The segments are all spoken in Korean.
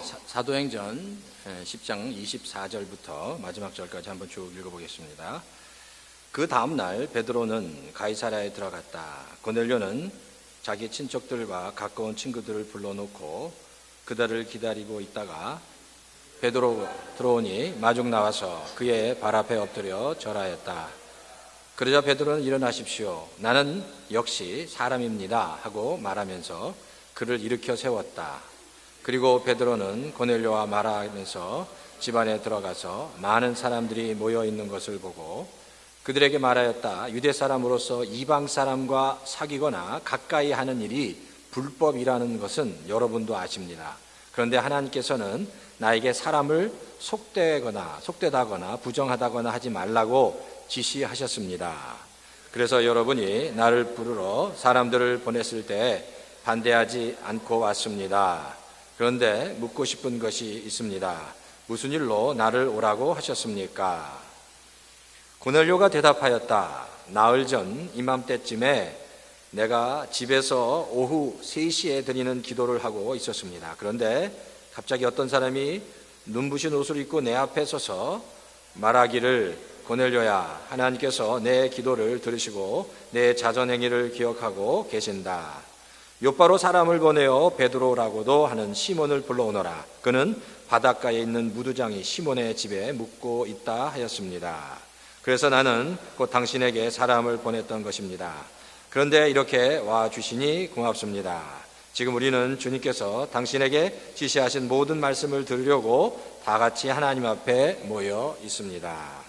사도행전 10장 24절부터 마지막 절까지 한번 쭉 읽어보겠습니다. 그 다음날 베드로는 가이사랴에 들어갔다. 고넬료는 자기 친척들과 가까운 친구들을 불러놓고 그들을 기다리고 있다가 베드로 들어오니 마중 나와서 그의 발 앞에 엎드려 절하였다. 그러자 베드로는 일어나십시오. 나는 역시 사람입니다 하고 말하면서 그를 일으켜 세웠다. 그리고 베드로는 고넬료와 말하면서 집 안에 들어가서 많은 사람들이 모여 있는 것을 보고 그들에게 말하였다. 유대 사람으로서 이방 사람과 사귀거나 가까이 하는 일이 불법이라는 것은 여러분도 아십니다. 그런데 하나님께서는 나에게 사람을 속되다거나 부정하다거나 하지 말라고 지시하셨습니다. 그래서 여러분이 나를 부르러 사람들을 보냈을 때 반대하지 않고 왔습니다. 그런데 묻고 싶은 것이 있습니다. 무슨 일로 나를 오라고 하셨습니까? 고넬료가 대답하였다. 나흘 전 이맘때쯤에 내가 집에서 오후 3시에 드리는 기도를 하고 있었습니다. 그런데 갑자기 어떤 사람이 눈부신 옷을 입고 내 앞에 서서 말하기를 고넬료야, 하나님께서 내 기도를 들으시고 내 자전행위를 기억하고 계신다. 욥바로 사람을 보내어 베드로라고도 하는 시몬을 불러오너라. 그는 바닷가에 있는 무두장이 시몬의 집에 묵고 있다 하였습니다. 그래서 나는 곧 당신에게 사람을 보냈던 것입니다. 그런데 이렇게 와주시니 고맙습니다. 지금 우리는 주님께서 당신에게 지시하신 모든 말씀을 들으려고 다 같이 하나님 앞에 모여 있습니다.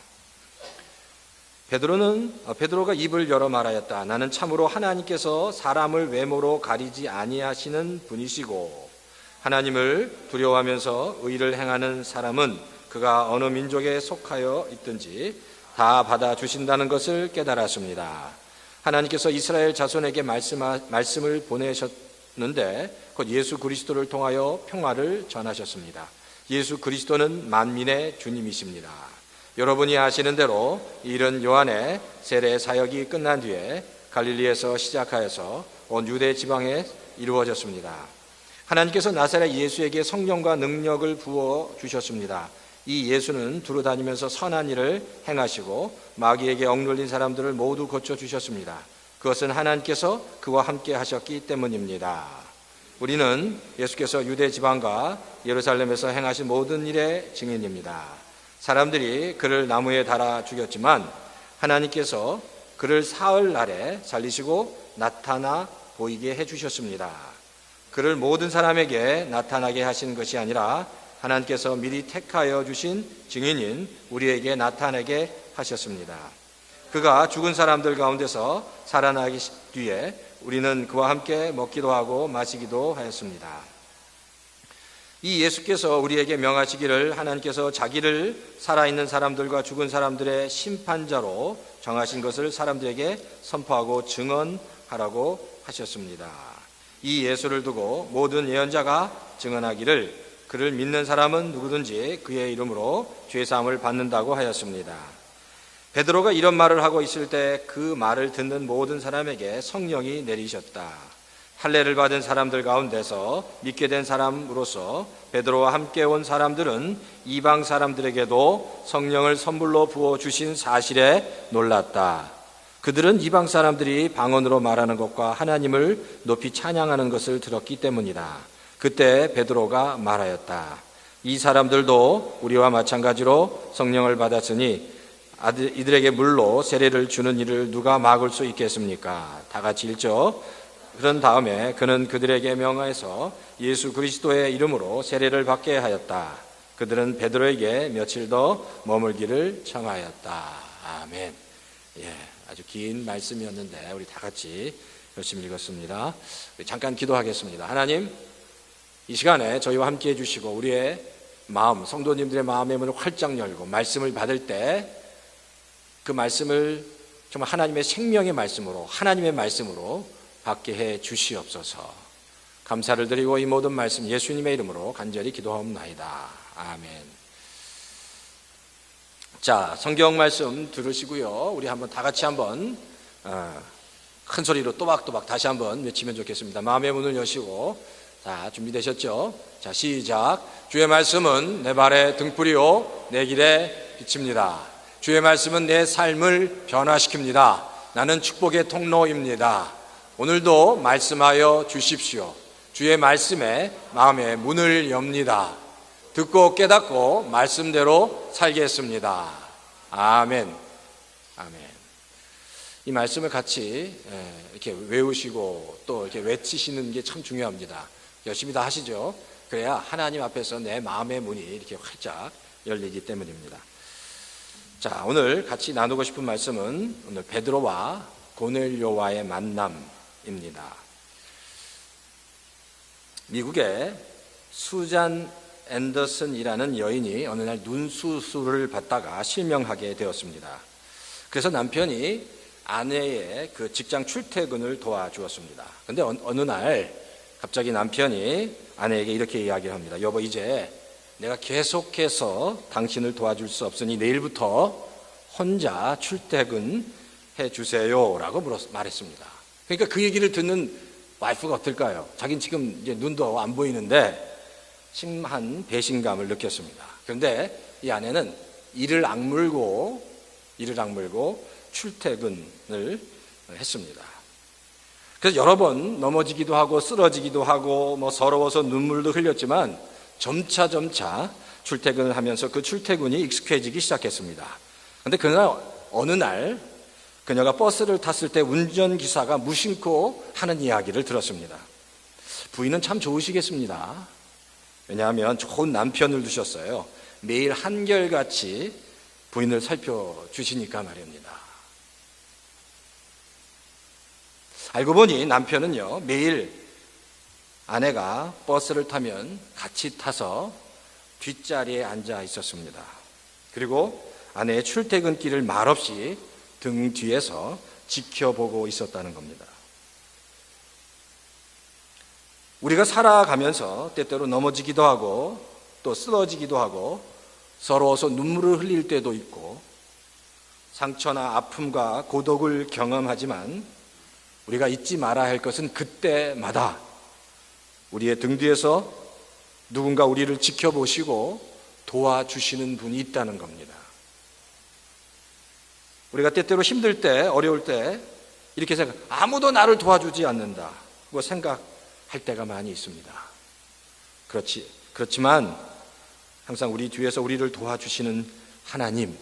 베드로가 입을 열어 말하였다. 나는 참으로 하나님께서 사람을 외모로 가리지 아니하시는 분이시고 하나님을 두려워하면서 의를 행하는 사람은 그가 어느 민족에 속하여 있든지 다 받아주신다는 것을 깨달았습니다. 하나님께서 이스라엘 자손에게 말씀을 보내셨는데 곧 예수 그리스도를 통하여 평화를 전하셨습니다. 예수 그리스도는 만민의 주님이십니다. 여러분이 아시는 대로 이른 요한의 세례 사역이 끝난 뒤에 갈릴리에서 시작하여서 온 유대 지방에 이루어졌습니다. 하나님께서 나사렛 예수에게 성령과 능력을 부어 주셨습니다. 이 예수는 두루다니면서 선한 일을 행하시고 마귀에게 억눌린 사람들을 모두 고쳐주셨습니다. 그것은 하나님께서 그와 함께 하셨기 때문입니다. 우리는 예수께서 유대 지방과 예루살렘에서 행하신 모든 일의 증인입니다. 사람들이 그를 나무에 달아 죽였지만 하나님께서 그를 사흘날에 살리시고 나타나 보이게 해주셨습니다. 그를 모든 사람에게 나타나게 하신 것이 아니라 하나님께서 미리 택하여 주신 증인인 우리에게 나타내게 하셨습니다. 그가 죽은 사람들 가운데서 살아나기 뒤에 우리는 그와 함께 먹기도 하고 마시기도 하였습니다. 이 예수께서 우리에게 명하시기를 하나님께서 자기를 살아있는 사람들과 죽은 사람들의 심판자로 정하신 것을 사람들에게 선포하고 증언하라고 하셨습니다. 이 예수를 두고 모든 예언자가 증언하기를 그를 믿는 사람은 누구든지 그의 이름으로 죄사함을 받는다고 하였습니다. 베드로가 이런 말을 하고 있을 때 그 말을 듣는 모든 사람에게 성령이 내리셨다. 할례를 받은 사람들 가운데서 믿게 된 사람으로서 베드로와 함께 온 사람들은 이방 사람들에게도 성령을 선물로 부어주신 사실에 놀랐다. 그들은 이방 사람들이 방언으로 말하는 것과 하나님을 높이 찬양하는 것을 들었기 때문이다. 그때 베드로가 말하였다. 이 사람들도 우리와 마찬가지로 성령을 받았으니 이들에게 물로 세례를 주는 일을 누가 막을 수 있겠습니까? 다 같이 읽죠. 그런 다음에 그는 그들에게 명하여서 예수 그리스도의 이름으로 세례를 받게 하였다. 그들은 베드로에게 며칠 더 머물기를 청하였다. 아멘. 아주 긴 말씀이었는데 우리 다 같이 열심히 읽었습니다. 잠깐 기도하겠습니다. 하나님, 이 시간에 저희와 함께 해주시고 우리의 마음, 성도님들의 마음의 문을 활짝 열고 말씀을 받을 때 그 말씀을 정말 하나님의 생명의 말씀으로, 하나님의 말씀으로 받게 해 주시옵소서. 감사를 드리고 이 모든 말씀 예수님의 이름으로 간절히 기도하옵나이다. 아멘. 자, 성경 말씀 들으시고요. 우리 한번 다 같이 한번 큰 소리로 또박또박 다시 한번 외치면 좋겠습니다. 마음의 문을 여시고 자, 준비되셨죠? 자, 시작. 주의 말씀은 내 발의 등불이요 내 길의 빛입니다. 주의 말씀은 내 삶을 변화시킵니다. 나는 축복의 통로입니다. 오늘도 말씀하여 주십시오. 주의 말씀에 마음의 문을 엽니다. 듣고 깨닫고 말씀대로 살겠습니다. 아멘. 아멘. 이 말씀을 같이 이렇게 외우시고 또 이렇게 외치시는 게 참 중요합니다. 열심히 다 하시죠. 그래야 하나님 앞에서 내 마음의 문이 이렇게 활짝 열리기 때문입니다. 자, 오늘 같이 나누고 싶은 말씀은 오늘 베드로와 고넬료와의 만남입니다. 미국의 수잔 앤더슨이라는 여인이 어느 날 눈수술을 받다가 실명하게 되었습니다. 그래서 남편이 아내의 그 직장 출퇴근을 도와주었습니다. 그런데 어느 날 갑자기 남편이 아내에게 이렇게 이야기를 합니다. 여보, 이제 내가 계속해서 당신을 도와줄 수 없으니 내일부터 혼자 출퇴근해 주세요 라고 말했습니다. 그러니까 그 얘기를 듣는 와이프가 어떨까요? 자기는 지금 이제 눈도 안 보이는데 심한 배신감을 느꼈습니다. 그런데 이 아내는 이를 악물고 출퇴근을 했습니다. 그래서 여러 번 넘어지기도 하고 쓰러지기도 하고 서러워서 눈물도 흘렸지만 점차 출퇴근을 하면서 그 출퇴근이 익숙해지기 시작했습니다. 그런데 그날 어느 날 그녀가 버스를 탔을 때 운전기사가 무심코 하는 이야기를 들었습니다. 부인은 참 좋으시겠습니다. 왜냐하면 좋은 남편을 두셨어요. 매일 한결같이 부인을 살펴주시니까 말입니다. 알고 보니 남편은요, 매일 아내가 버스를 타면 같이 타서 뒷자리에 앉아 있었습니다. 그리고 아내의 출퇴근길을 말없이 등 뒤에서 지켜보고 있었다는 겁니다. 우리가 살아가면서 때때로 넘어지기도 하고 또 쓰러지기도 하고 서러워서 눈물을 흘릴 때도 있고 상처나 아픔과 고독을 경험하지만 우리가 잊지 말아야 할 것은 그때마다 우리의 등 뒤에서 누군가 우리를 지켜보시고 도와주시는 분이 있다는 겁니다. 우리가 때때로 힘들 때, 어려울 때 이렇게 아무도 나를 도와주지 않는다고 생각할 때가 많이 있습니다. 그렇지만 항상 우리 뒤에서 우리를 도와주시는 하나님,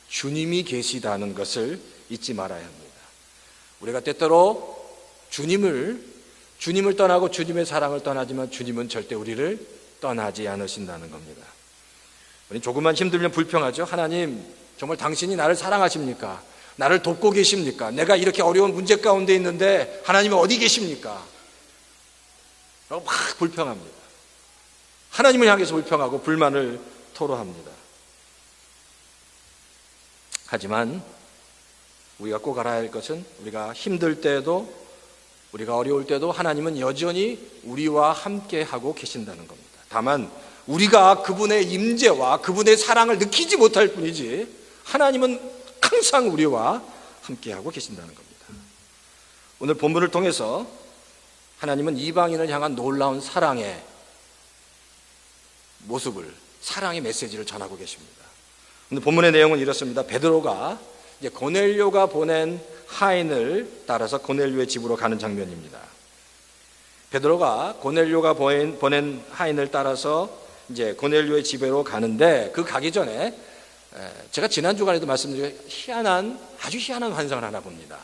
주님이 계시다는 것을 잊지 말아야 합니다. 우리가 때때로 주님을 떠나고 주님의 사랑을 떠나지만 주님은 절대 우리를 떠나지 않으신다는 겁니다. 우리 조금만 힘들면 불평하죠. 하나님, 정말 당신이 나를 사랑하십니까? 나를 돕고 계십니까? 내가 이렇게 어려운 문제 가운데 있는데 하나님은 어디 계십니까? 라고 막 불평합니다. 하나님을 향해서 불평하고 불만을 토로합니다. 하지만 우리가 꼭 알아야 할 것은 우리가 힘들 때도 우리가 어려울 때도 하나님은 여전히 우리와 함께 하고 계신다는 겁니다. 다만 우리가 그분의 임재와 그분의 사랑을 느끼지 못할 뿐이지 하나님은 항상 우리와 함께 하고 계신다는 겁니다. 오늘 본문을 통해서 하나님은 이방인을 향한 놀라운 사랑의 모습을, 사랑의 메시지를 전하고 계십니다. 오늘 본문의 내용은 이렇습니다. 베드로가 이제 고넬료가 보낸 하인을 따라서 고넬료의 집으로 가는 장면입니다. 베드로가 고넬료가 보낸 하인을 따라서 이제 고넬료의 집으로 가는데 그 가기 전에 제가 지난 주간에도 말씀드린 아주 희한한 환상을 하나 봅니다.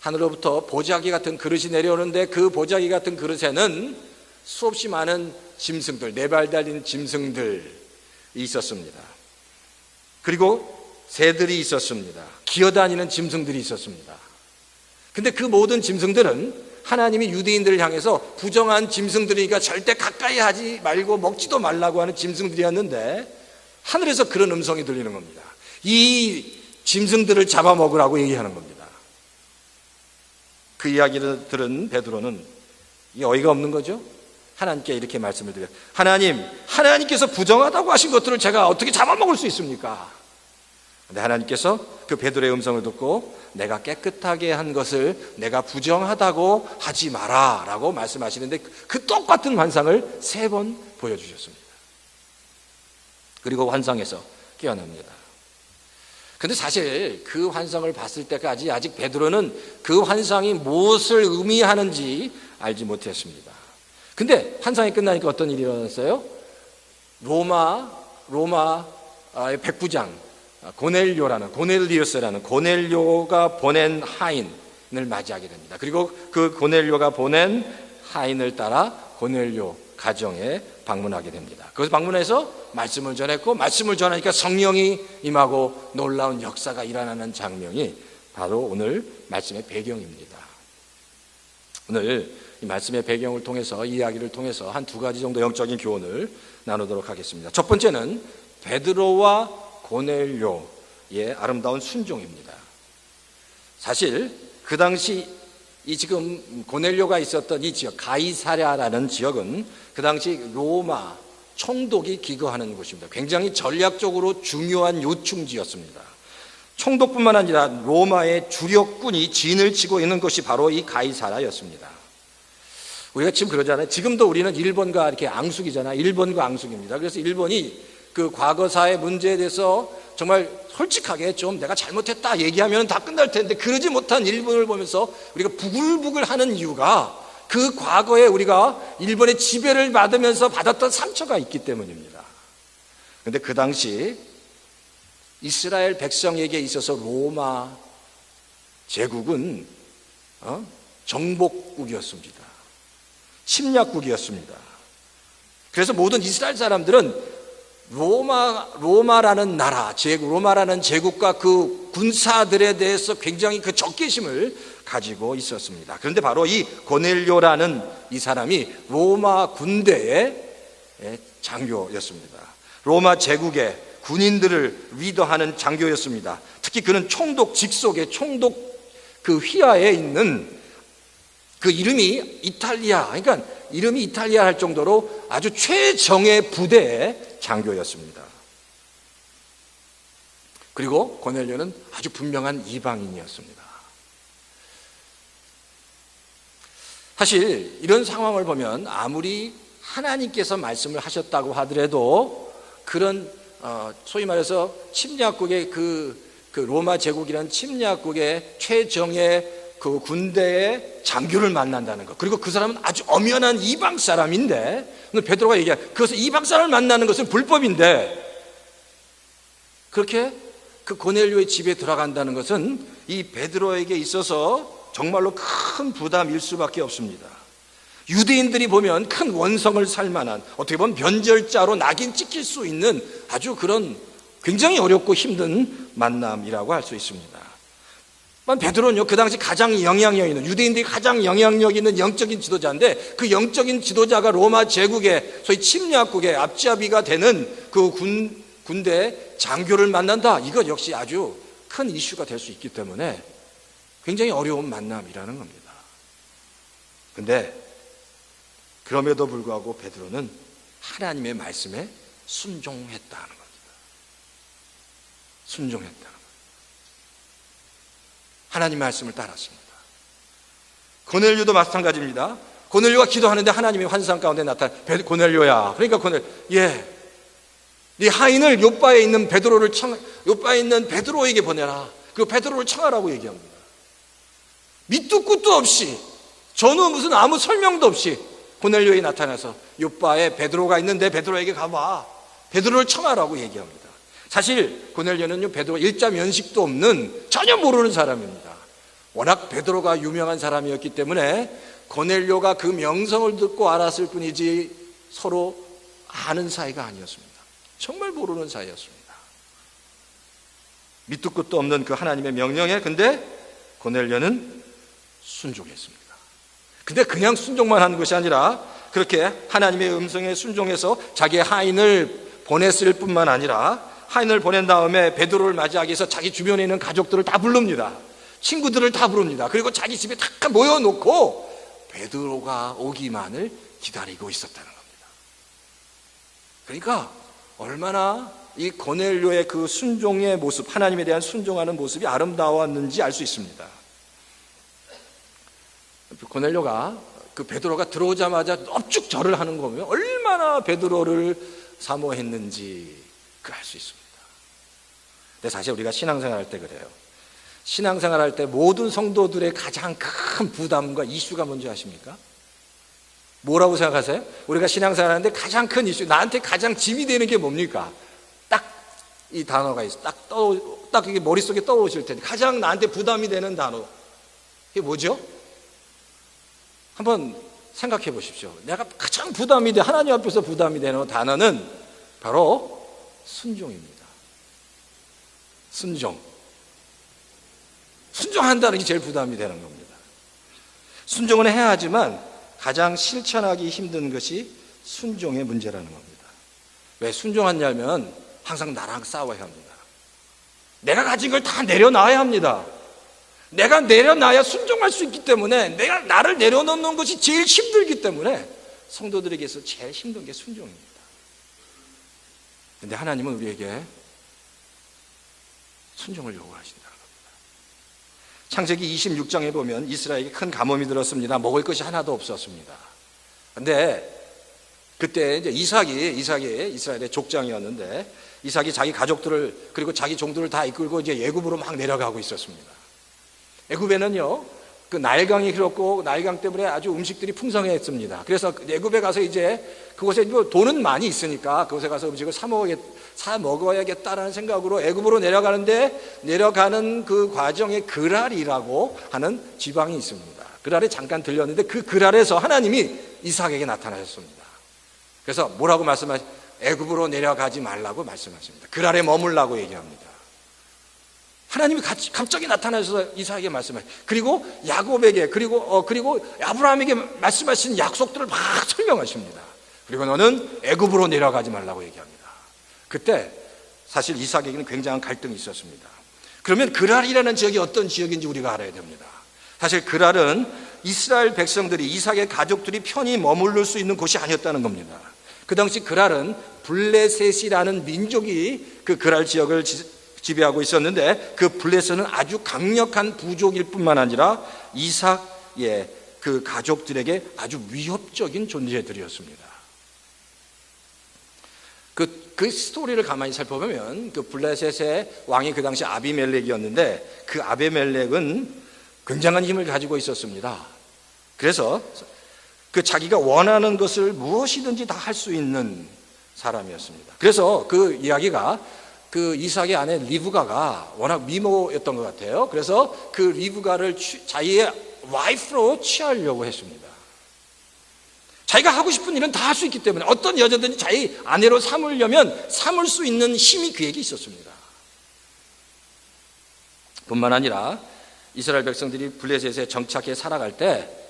하늘로부터 보자기 같은 그릇이 내려오는데 그 보자기 같은 그릇에는 수없이 많은 짐승들, 네 발 달린 짐승들이 있었습니다. 그리고 새들이 있었습니다. 기어다니는 짐승들이 있었습니다. 근데 그 모든 짐승들은 하나님이 유대인들을 향해서 부정한 짐승들이니까 절대 가까이 하지 말고 먹지도 말라고 하는 짐승들이었는데 하늘에서 그런 음성이 들리는 겁니다. 이 짐승들을 잡아먹으라고 얘기하는 겁니다. 그 이야기를 들은 베드로는 이게 어이가 없는 거죠. 하나님께 이렇게 말씀을 드려요. 하나님께서 부정하다고 하신 것들을 제가 어떻게 잡아먹을 수 있습니까? 근데 하나님께서 그 베드로의 음성을 듣고 내가 깨끗하게 한 것을 내가 부정하다고 하지 마라 라고 말씀하시는데 그 똑같은 환상을 3번 보여주셨습니다. 그리고 환상에서 깨어납니다. 근데 사실 그 환상을 봤을 때까지 아직 베드로는 그 환상이 무엇을 의미하는지 알지 못했습니다. 근데 환상이 끝나니까 어떤 일이 일어났어요? 로마의 백부장 고넬리우스라는 고넬료가 보낸 하인을 맞이하게 됩니다. 그리고 그 고넬료가 보낸 하인을 따라 고넬료 가정에 방문하게 됩니다. 그래서 방문해서 말씀을 전했고 말씀을 전하니까 성령이 임하고 놀라운 역사가 일어나는 장면이 바로 오늘 말씀의 배경입니다. 오늘 이 말씀의 배경을 통해서 이야기를 통해서 한 2가지 정도 영적인 교훈을 나누도록 하겠습니다. 첫 번째는 베드로와 고넬료의 아름다운 순종입니다. 사실 그 당시 이 지금 고넬료가 있었던 이 지역 가이사랴라는 지역은 그 당시 로마 총독이 기거하는 곳입니다. 굉장히 전략적으로 중요한 요충지였습니다. 총독뿐만 아니라 로마의 주력군이 진을 치고 있는 것이 바로 이 가이사랴였습니다. 우리가 지금 그러잖아요. 지금도 우리는 일본과 이렇게 앙숙이잖아요. 일본과 앙숙입니다. 그래서 일본이 그 과거사의 문제에 대해서 정말 솔직하게 좀 내가 잘못했다 얘기하면 다 끝날 텐데 그러지 못한 일본을 보면서 우리가 부글부글 하는 이유가 그 과거에 우리가 일본의 지배를 받으면서 받았던 상처가 있기 때문입니다. 그런데 그 당시 이스라엘 백성에게 있어서 로마 제국은 정복국이었습니다. 침략국이었습니다. 그래서 모든 이스라엘 사람들은 로마라는 나라, 로마라는 제국과 그 군사들에 대해서 굉장히 그 적개심을 가지고 있었습니다. 그런데 바로 이 고넬료라는 이 사람이 로마 군대의 장교였습니다. 로마 제국의 군인들을 리더하는 장교였습니다. 특히 그는 총독 직속의 총독 그 휘하에 있는 그 이름이 이탈리아, 그러니까 이름이 이탈리아 할 정도로 아주 최정예 부대의 장교였습니다. 그리고 고넬료는 아주 분명한 이방인이었습니다. 사실 이런 상황을 보면 아무리 하나님께서 말씀을 하셨다고 하더라도 그런 소위 말해서 침략국의 그 로마 제국이라는 침략국의 최정예 그 군대의 장교를 만난다는 것, 그리고 그 사람은 아주 엄연한 이방 사람인데 베드로가 얘기해 그것은 이방 사람을 만나는 것은 불법인데 그렇게 그 고넬료의 집에 들어간다는 것은 이 베드로에게 있어서 정말로 큰 부담일 수밖에 없습니다. 유대인들이 보면 큰 원성을 살 만한, 어떻게 보면 변절자로 낙인 찍힐 수 있는 아주 그런 굉장히 어렵고 힘든 만남이라고 할 수 있습니다. 베드로는요, 그 당시 가장 영향력 있는, 유대인들이 가장 영향력 있는 영적인 지도자인데 그 영적인 지도자가 로마 제국의 소위 침략국의 앞잡이가 되는 그 군대 장교를 만난다. 이것 역시 아주 큰 이슈가 될 수 있기 때문에 굉장히 어려운 만남이라는 겁니다. 근데 그럼에도 불구하고 베드로는 하나님의 말씀에 순종했다는 겁니다. 순종했다는 겁니다. 하나님 말씀을 따랐습니다. 고넬료도 마찬가지입니다. 고넬료가 기도하는데 하나님의 환상 가운데 나타나 고넬료야. 그러니까 네 하인을 요바에 있는 요바에 있는 베드로에게 보내라. 그리고 베드로를 청하라고 얘기합니다. 밑도 끝도 없이 전후 무슨 아무 설명도 없이 고넬료에 나타나서 요바에 베드로가 있는데 베드로에게 가봐. 베드로를 청하라고 얘기합니다. 사실 고넬료는요, 베드로 일자 면식도 없는 전혀 모르는 사람입니다. 워낙 베드로가 유명한 사람이었기 때문에 고넬료가 그 명성을 듣고 알았을 뿐이지 서로 아는 사이가 아니었습니다. 정말 모르는 사이였습니다. 밑도 끝도 없는 그 하나님의 명령에 근데 고넬료는 순종했습니다. 근데 그냥 순종만 하는 것이 아니라 그렇게 하나님의 음성에 순종해서 자기의 하인을 보냈을 뿐만 아니라 하인을 보낸 다음에 베드로를 맞이하기 위해서 자기 주변에 있는 가족들을 다 부릅니다. 친구들을 다 부릅니다. 그리고 자기 집에 다 모여놓고 베드로가 오기만을 기다리고 있었다는 겁니다. 그러니까 얼마나 이 고넬료의 그 순종의 모습, 하나님에 대한 순종하는 모습이 아름다웠는지 알 수 있습니다. 고넬료가 그 베드로가 들어오자마자 넙죽 절을 하는 거 보면 얼마나 베드로를 사모했는지 그 알 수 있습니다. 근데 사실 우리가 신앙생활 할 때 그래요. 신앙생활 할 때 모든 성도들의 가장 큰 부담과 이슈가 뭔지 아십니까? 뭐라고 생각하세요? 우리가 신앙생활 하는데 가장 큰 이슈, 나한테 가장 짐이 되는 게 뭡니까? 딱 이 단어가 있어. 딱 이게 머릿속에 떠오르실 텐데 가장 나한테 부담이 되는 단어, 이게 뭐죠? 한번 생각해 보십시오. 내가 가장 부담이 돼, 하나님 앞에서 부담이 되는 단어는 바로 순종입니다. 순종한다는 게 제일 부담이 되는 겁니다. 순종은 해야 하지만 가장 실천하기 힘든 것이 순종의 문제라는 겁니다. 왜 순종하냐면 항상 나랑 싸워야 합니다. 내가 가진 걸 다 내려놔야 합니다. 내가 내려놔야 순종할 수 있기 때문에, 내가 나를 내려놓는 것이 제일 힘들기 때문에 성도들에게서 제일 힘든 게 순종입니다. 그런데 하나님은 우리에게 순종을 요구하신다는 겁니다. 창세기 26장에 보면 이스라엘에게 큰 가뭄이 들었습니다. 먹을 것이 하나도 없었습니다. 그런데 그때 이제 이삭이 이스라엘의 족장이었는데, 이삭이 자기 가족들을 그리고 자기 종들을 다 이끌고 이제 애굽으로 막 내려가고 있었습니다. 애굽에는요, 그 나일강이 흘렀고 나일강 때문에 아주 음식들이 풍성했습니다. 그래서 애굽에 가서 이제 그곳에 돈은 많이 있으니까 그곳에 가서 음식을 사 먹어야겠다라는 생각으로 애굽으로 내려가는 그 과정에 그랄이라고 하는 지방이 있습니다. 그랄에 잠깐 들렸는데 그 그랄에서 하나님이 이삭에게 나타나셨습니다. 그래서 뭐라고 말씀하시죠? 애굽으로 내려가지 말라고 말씀하십니다. 그랄에 머물라고 얘기합니다. 하나님이 갑자기 나타나셔서 이삭에게 말씀하시죠. 그리고 야곱에게 그리고 아브라함에게 말씀하신 약속들을 막 설명하십니다. 그리고 너는 애굽으로 내려가지 말라고 얘기합니다. 그때 사실 이삭에게는 굉장한 갈등이 있었습니다. 그러면 그랄이라는 지역이 어떤 지역인지 우리가 알아야 됩니다. 사실 그랄은 이스라엘 백성들이, 이삭의 가족들이 편히 머무를 수 있는 곳이 아니었다는 겁니다. 그 당시 그랄은 블레셋이라는 민족이 그 그랄 지역을 지배하고 있었는데, 그 블레셋은 아주 강력한 부족일 뿐만 아니라 이삭의 그 가족들에게 아주 위협적인 존재들이었습니다. 그 스토리를 가만히 살펴보면 그 블레셋의 왕이 그 당시 아비멜렉이었는데, 그 아비멜렉은 굉장한 힘을 가지고 있었습니다. 그래서 그 자기가 원하는 것을 무엇이든지 다 할 수 있는 사람이었습니다. 그래서 그 이야기가 그 이삭의 아내 리브가가 워낙 미모였던 것 같아요. 그래서 그 리브가를 자기의 와이프로 취하려고 했습니다. 자기가 하고 싶은 일은 다 할 수 있기 때문에 어떤 여자든지 자기 아내로 삼으려면 삼을 수 있는 힘이 그에게 있었습니다. 뿐만 아니라 이스라엘 백성들이 블레셋에 정착해 살아갈 때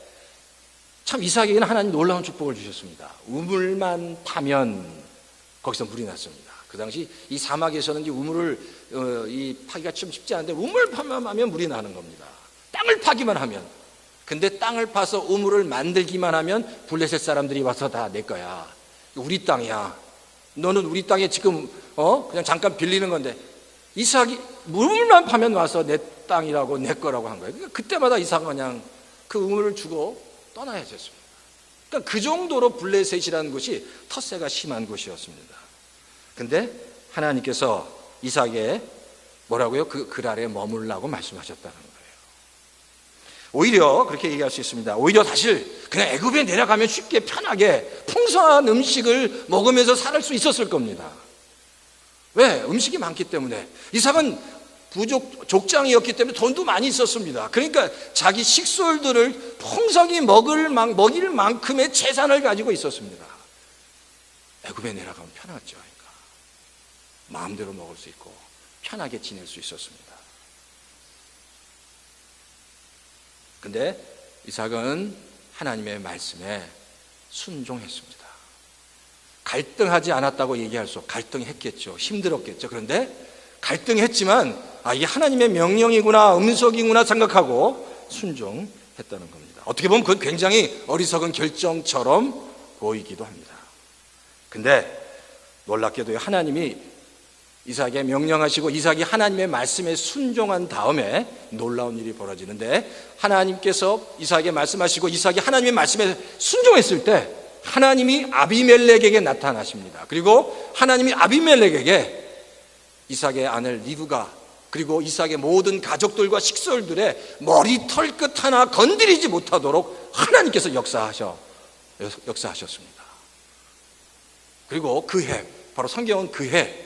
참 이삭에게는 하나님 놀라운 축복을 주셨습니다. 우물만 파면 거기서 물이 났습니다. 그 당시 이 사막에서는 이 우물을 파기가 좀 쉽지 않은데 우물만 파면 물이 나는 겁니다. 땅을 파기만 하면. 근데 땅을 파서 우물을 만들기만 하면 블레셋 사람들이 와서 다 내 거야. 우리 땅이야. 너는 우리 땅에 지금 그냥 잠깐 빌리는 건데, 이삭이 우물만 파면 와서 내 땅이라고 내 거라고 한 거예요. 그러니까 그때마다 이삭은 그냥 그 우물을 주고 떠나야 됐습니다. 그러니까 그 정도로 블레셋이라는 곳이 텃세가 심한 곳이었습니다. 근데 하나님께서 이삭에게 뭐라고요? 그 그랄에 머물라고 말씀하셨다는 거예요. 오히려 그렇게 얘기할 수 있습니다. 오히려 사실 그냥 애굽에 내려가면 쉽게 편하게 풍성한 음식을 먹으면서 살 수 있었을 겁니다. 왜? 음식이 많기 때문에. 이삭은 족장이었기 때문에 돈도 많이 있었습니다. 그러니까 자기 식솔들을 풍성히 먹일 만큼의 재산을 가지고 있었습니다. 애굽에 내려가면 편하죠. 그러니까 마음대로 먹을 수 있고 편하게 지낼 수 있었습니다. 근데 이삭은 하나님의 말씀에 순종했습니다. 갈등하지 않았다고 얘기할 수 없고, 갈등했겠죠. 힘들었겠죠. 그런데 갈등했지만 이게 하나님의 명령이구나, 음성이구나 생각하고 순종했다는 겁니다. 어떻게 보면 그건 굉장히 어리석은 결정처럼 보이기도 합니다. 근데 놀랍게도 하나님이 이삭에게 명령하시고 이삭이 하나님의 말씀에 순종한 다음에 놀라운 일이 벌어지는데, 하나님께서 이삭에게 말씀하시고 이삭이 하나님의 말씀에 순종했을 때 하나님이 아비멜렉에게 나타나십니다. 그리고 하나님이 아비멜렉에게 이삭의 아내 리브가 그리고 이삭의 모든 가족들과 식솔들의 머리 털끝 하나 건드리지 못하도록 하나님께서 역사하셨습니다. 그리고 그 해, 바로 성경은 그 해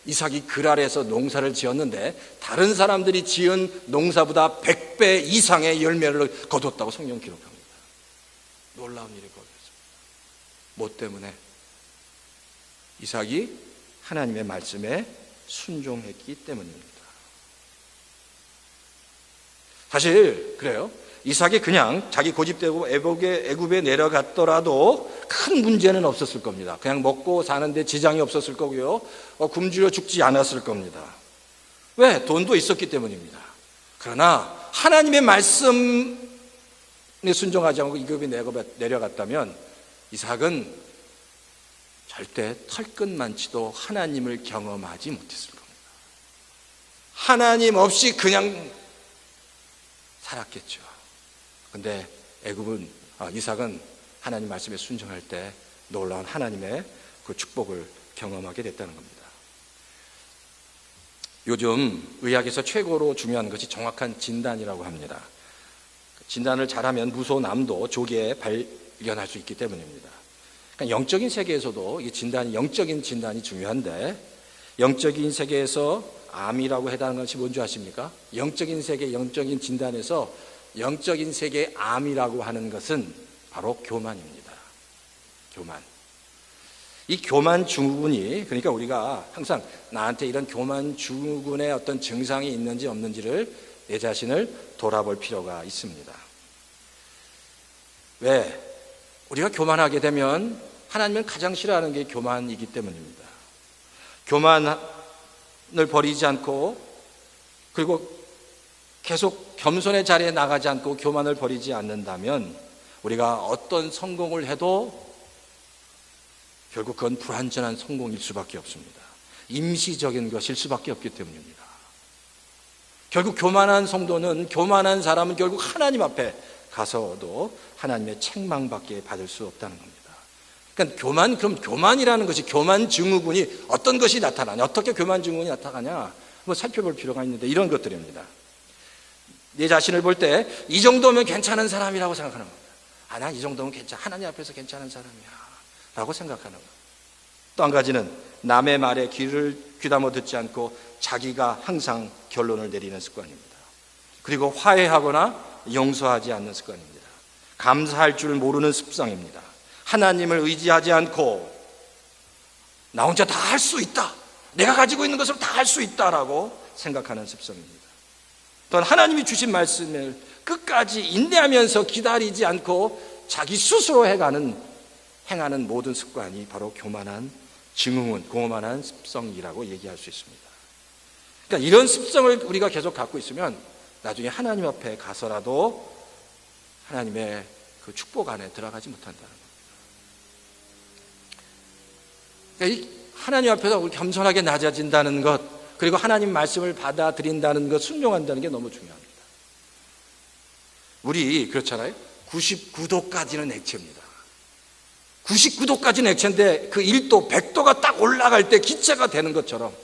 이삭이 그랄에서 농사를 지었는데 다른 사람들이 지은 농사보다 100배 이상의 열매를 거뒀다고 성경은 기록합니다. 놀라운 일이 벌어졌습니다. 뭐 때문에? 이삭이 하나님의 말씀에 순종했기 때문입니다. 사실 그래요. 이삭이 그냥 자기 고집대로 애굽에 내려갔더라도 큰 문제는 없었을 겁니다. 그냥 먹고 사는데 지장이 없었을 거고요. 굶주려 죽지 않았을 겁니다. 왜? 돈도 있었기 때문입니다. 그러나 하나님의 말씀에 순종하지 않고 애굽에 내려갔다면 이삭은 절대 털끝만치도 하나님을 경험하지 못했을 겁니다. 하나님 없이 그냥 살았겠죠. 근데 이삭은 하나님 말씀에 순종할 때 놀라운 하나님의 그 축복을 경험하게 됐다는 겁니다. 요즘 의학에서 최고로 중요한 것이 정확한 진단이라고 합니다. 진단을 잘하면 무소남도 조기에 발견할 수 있기 때문입니다. 그러니까 영적인 세계에서도 이 영적인 진단이 중요한데, 영적인 세계에서 암이라고 해당하는 것이 뭔지 아십니까? 영적인 세계, 영적인 진단에서 영적인 세계의 암이라고 하는 것은 바로 교만입니다. 교만. 이 교만 증후군이, 그러니까 우리가 항상 나한테 이런 교만 증후군의 어떤 증상이 있는지 없는지를 내 자신을 돌아볼 필요가 있습니다. 왜? 우리가 교만하게 되면 하나님은 가장 싫어하는 게 교만이기 때문입니다. 교만을 버리지 않고 그리고 계속 겸손의 자리에 나가지 않고 교만을 버리지 않는다면 우리가 어떤 성공을 해도 결국 그건 불완전한 성공일 수밖에 없습니다. 임시적인 것일 수밖에 없기 때문입니다. 결국 교만한 성도는, 교만한 사람은 결국 하나님 앞에 가서도 하나님의 책망밖에 받을 수 없다는 겁니다. 그러니까 그럼 교만이라는 것이, 교만 증후군이 어떤 것이 나타나냐, 어떻게 교만 증후군이 나타나냐, 살펴볼 필요가 있는데 이런 것들입니다. 내 자신을 볼 때 이 정도면 괜찮은 사람이라고 생각하는 겁니다. 난 이 정도면 하나님 앞에서 괜찮은 사람이야 라고 생각하는 겁니다. 또 한 가지는 남의 말에 귀담아 듣지 않고 자기가 항상 결론을 내리는 습관입니다. 그리고 화해하거나 용서하지 않는 습관입니다. 감사할 줄 모르는 습성입니다. 하나님을 의지하지 않고 나 혼자 다 할 수 있다, 내가 가지고 있는 것을 다 할 수 있다라고 생각하는 습성입니다. 또한 하나님이 주신 말씀을 끝까지 인내하면서 기다리지 않고 자기 스스로 행하는 모든 습관이 바로 교만한 증후군, 교만한 습성이라고 얘기할 수 있습니다. 그러니까 이런 습성을 우리가 계속 갖고 있으면 나중에 하나님 앞에 가서라도 하나님의 그 축복 안에 들어가지 못한다는 겁니다. 그러니까 하나님 앞에서 우리 겸손하게 낮아진다는 것, 그리고 하나님 말씀을 받아들인다는 것, 순종한다는 게 너무 중요합니다. 우리 그렇잖아요. 99도까지는 액체입니다. 99도까지는 액체인데 그 1도, 100도가 딱 올라갈 때 기체가 되는 것처럼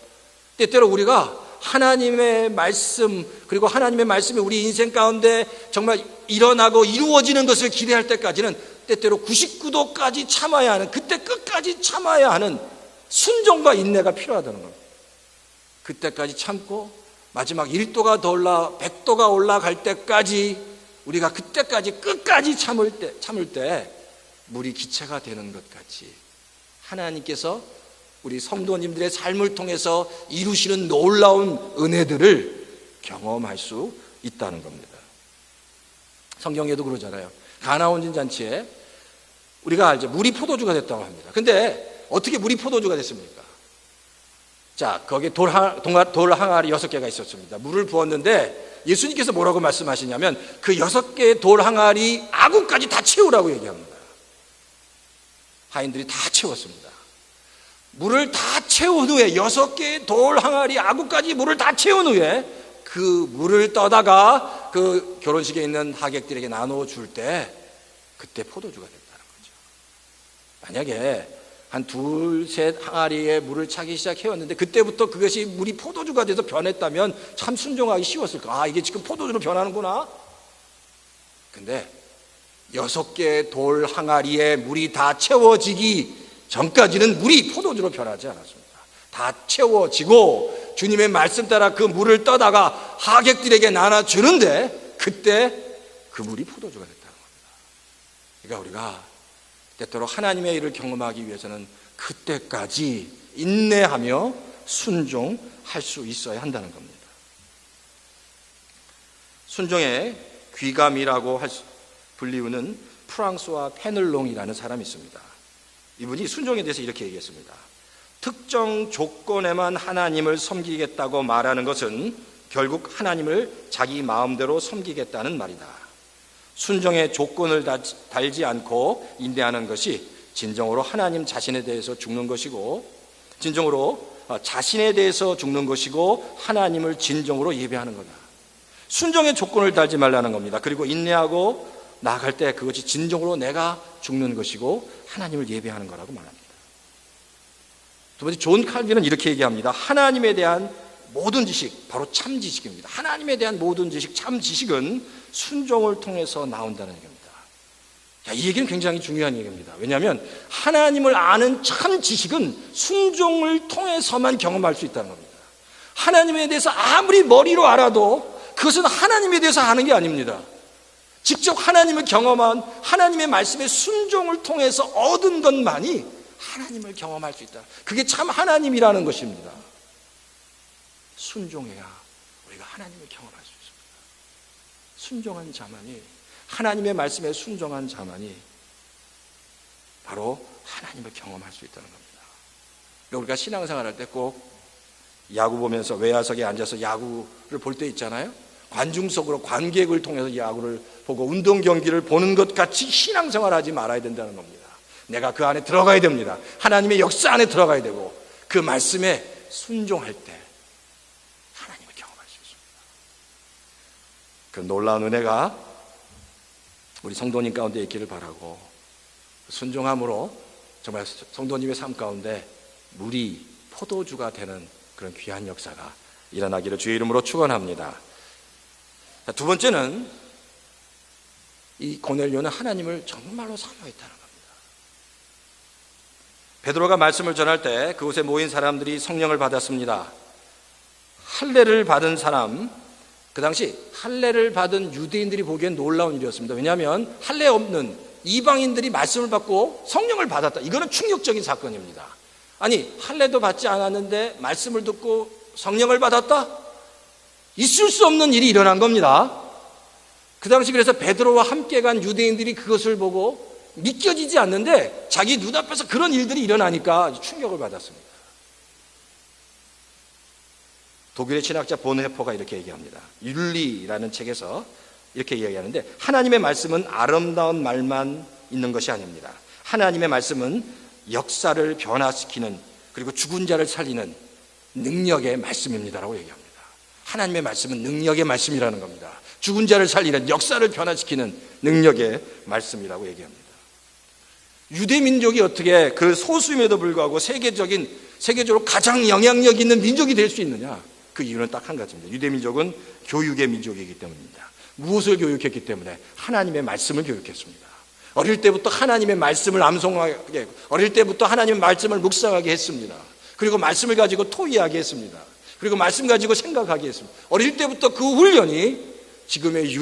때때로 우리가 하나님의 말씀, 그리고 하나님의 말씀이 우리 인생 가운데 정말 일어나고 이루어지는 것을 기대할 때까지는 때때로 99도까지 참아야 하는, 그때 끝까지 참아야 하는 순종과 인내가 필요하다는 겁니다. 그때까지 참고 마지막 1도가 더 100도가 올라갈 때까지, 우리가 그때까지 끝까지 참을 때 물이 기체가 되는 것 같이 하나님께서 우리 성도님들의 삶을 통해서 이루시는 놀라운 은혜들을 경험할 수 있다는 겁니다. 성경에도 그러잖아요. 가나 온전 잔치에 우리가 알죠. 물이 포도주가 됐다고 합니다. 근데 어떻게 물이 포도주가 됐습니까? 자, 거기에 돌 항아리 6개가 있었습니다. 물을 부었는데 예수님께서 뭐라고 말씀하시냐면 그 6개의 돌 항아리 아구까지 다 채우라고 얘기합니다. 하인들이 다 채웠습니다. 물을 다 채운 후에 6개의 돌 항아리 아구까지 물을 다 채운 후에 그 물을 떠다가 그 결혼식에 있는 하객들에게 나눠줄 때 그때 포도주가 됐다는 거죠. 만약에 한 2, 3 항아리에 물을 차기 시작해왔는데 그때부터 그것이 물이 포도주가 돼서 변했다면 참 순종하기 쉬웠을까? 아, 이게 지금 포도주로 변하는구나. 근데 6개의 돌 항아리에 물이 다 채워지기 전까지는 물이 포도주로 변하지 않았습니다. 다 채워지고 주님의 말씀 따라 그 물을 떠다가 하객들에게 나눠주는데 그때 그 물이 포도주가 됐다는 겁니다. 그러니까 우리가 때때로 하나님의 일을 경험하기 위해서는 그때까지 인내하며 순종할 수 있어야 한다는 겁니다. 순종의 귀감이라고 불리우는 프랑스와 페넬롱이라는 사람이 있습니다. 이분이 순종에 대해서 이렇게 얘기했습니다. 특정 조건에만 하나님을 섬기겠다고 말하는 것은 결국 하나님을 자기 마음대로 섬기겠다는 말이다. 순종의 조건을 달지 않고 인내하는 것이 진정으로 하나님 자신에 대해서 죽는 것이고, 진정으로 자신에 대해서 죽는 것이고 하나님을 진정으로 예배하는 거다. 순종의 조건을 달지 말라는 겁니다. 그리고 인내하고 나아갈 때 그것이 진정으로 내가 죽는 것이고 하나님을 예배하는 거라고 말합니다. 두 번째, 존 칼빈은 이렇게 얘기합니다. 하나님에 대한 모든 지식, 바로 참 지식입니다. 하나님에 대한 모든 지식, 참 지식은 순종을 통해서 나온다는 얘기입니다. 이 얘기는 굉장히 중요한 얘기입니다. 왜냐하면 하나님을 아는 참 지식은 순종을 통해서만 경험할 수 있다는 겁니다. 하나님에 대해서 아무리 머리로 알아도 그것은 하나님에 대해서 아는 게 아닙니다. 직접 하나님을 경험한 하나님의 말씀에 순종을 통해서 얻은 것만이 하나님을 경험할 수 있다. 그게 참 하나님이라는 것입니다. 순종해야 우리가 하나님을 경험할 수 있습니다. 순종한 자만이, 하나님의 말씀에 순종한 자만이 바로 하나님을 경험할 수 있다는 겁니다. 그러니까 우리가 신앙생활 할 때 꼭 야구 보면서 외야석에 앉아서 야구를 볼 때 있잖아요. 관중석으로 관객을 통해서 야구를 보고 운동 경기를 보는 것 같이 신앙생활하지 말아야 된다는 겁니다. 내가 그 안에 들어가야 됩니다. 하나님의 역사 안에 들어가야 되고 그 말씀에 순종할 때 하나님을 경험할 수 있습니다. 그 놀라운 은혜가 우리 성도님 가운데 있기를 바라고, 순종함으로 정말 성도님의 삶 가운데 물이 포도주가 되는 그런 귀한 역사가 일어나기를 주의 이름으로 축원합니다. 두 번째는 이 고넬료는 하나님을 정말로 사모했다는 겁니다. 베드로가 말씀을 전할 때 그곳에 모인 사람들이 성령을 받았습니다. 할례를 받은 사람, 그 당시 할례를 받은 유대인들이 보기엔 놀라운 일이었습니다. 왜냐하면 할례 없는 이방인들이 말씀을 받고 성령을 받았다. 이거는 충격적인 사건입니다. 아니, 할례도 받지 않았는데 말씀을 듣고 성령을 받았다? 있을 수 없는 일이 일어난 겁니다. 그 당시 그래서 베드로와 함께 간 유대인들이 그것을 보고 믿겨지지 않는데 자기 눈앞에서 그런 일들이 일어나니까 충격을 받았습니다. 독일의 신학자 본헤퍼가 이렇게 얘기합니다. 윤리라는 책에서 이렇게 이야기하는데, 하나님의 말씀은 아름다운 말만 있는 것이 아닙니다. 하나님의 말씀은 역사를 변화시키는, 그리고 죽은 자를 살리는 능력의 말씀입니다라고 얘기합니다. 하나님의 말씀은 능력의 말씀이라는 겁니다. 죽은 자를 살리는, 역사를 변화시키는 능력의 말씀이라고 얘기합니다. 유대 민족이 어떻게 그 소수임에도 불구하고 세계적으로 가장 영향력 있는 민족이 될 수 있느냐? 그 이유는 딱 한 가지입니다. 유대 민족은 교육의 민족이기 때문입니다. 무엇을 교육했기 때문에? 하나님의 말씀을 교육했습니다. 어릴 때부터 하나님의 말씀을 암송하게, 어릴 때부터 하나님의 말씀을 묵상하게 했습니다. 그리고 말씀을 가지고 토의하게 했습니다. 그리고 말씀 가지고 생각하게 했습니다. 어릴 때부터 그 훈련이 지금의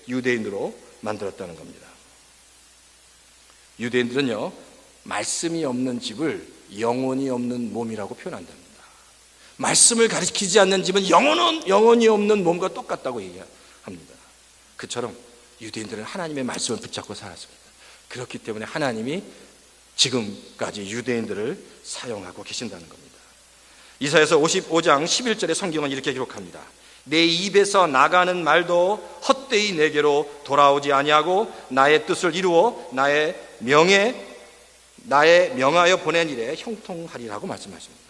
유대인으로 만들었다는 겁니다. 유대인들은요, 말씀이 없는 집을 영혼이 없는 몸이라고 표현한답니다. 말씀을 가르치지 않는 집은 영혼이 없는 몸과 똑같다고 얘기합니다. 그처럼 유대인들은 하나님의 말씀을 붙잡고 살았습니다. 그렇기 때문에 하나님이 지금까지 유대인들을 사용하고 계신다는 겁니다. 이사야서 55장 11절의 성경은 이렇게 기록합니다. 내 입에서 나가는 말도 헛되이 내게로 돌아오지 아니하고 나의 뜻을 이루어 나의 명에 나의 명하여 보낸 일에 형통하리라고 말씀하십니다.